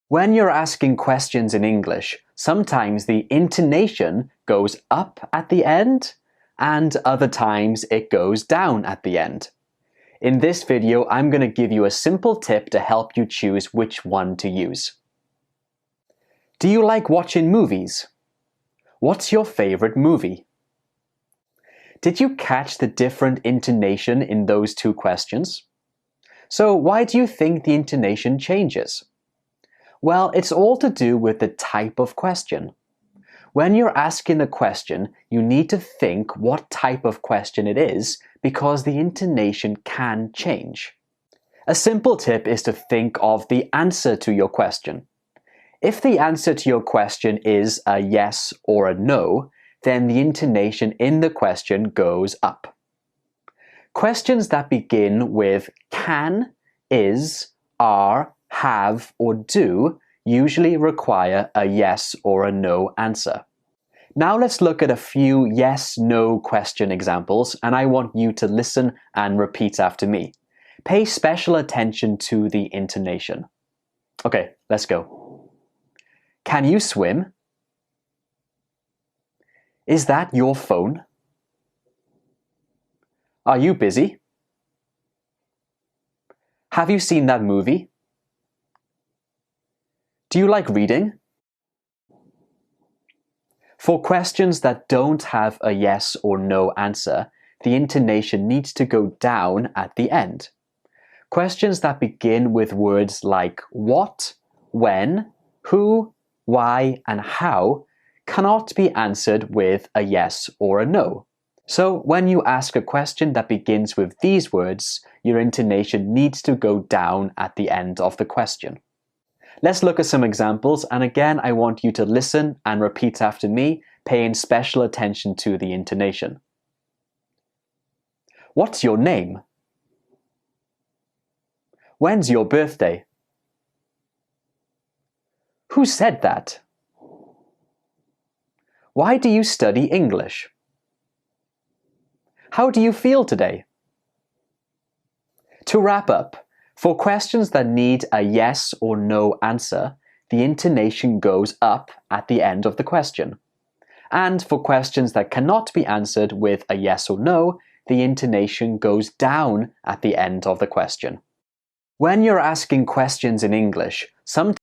When you're asking questions in English, sometimes the intonation goes up at the end, and other times it goes down at the end. In this video, I'm going to give you a simple tip to help you choose which one to use. Do you like watching movies? What's your favorite movie? Did you catch the different intonation in those two questions? So why do you think the intonation changes? Well, it's all to do with the type of question. When you're asking a question, you need to think what type of question it is because the intonation can change. A simple tip is to think of the answer to your question. If the answer to your question is a yes or a no, then the intonation in the question goes up. Questions that begin with can, is, are, have, or do usually require a yes or a no answer. Now let's look at a few yes-no question examples, and I want you to listen and repeat after me. Pay special attention to the intonation. Okay, let's go. Can you swim? Is that your phone? Are you busy? Have you seen that movie? Do you like reading? For questions that don't have a yes or no answer, the intonation needs to go down at the end. Questions that begin with words like what, when, who, why, and how cannot be answered with a yes or a no. So when you ask a question that begins with these words, your intonation needs to go down at the end of the question. Let's look at some examples, and again I want you to listen and repeat after me, paying special attention to the intonation. What's your name? When's your birthday? Who said that? Why do you study English? How do you feel today? To wrap up, for questions that need a yes or no answer, the intonation goes up at the end of the question. And for questions that cannot be answered with a yes or no, the intonation goes down at the end of the question. When you're asking questions in English, sometimes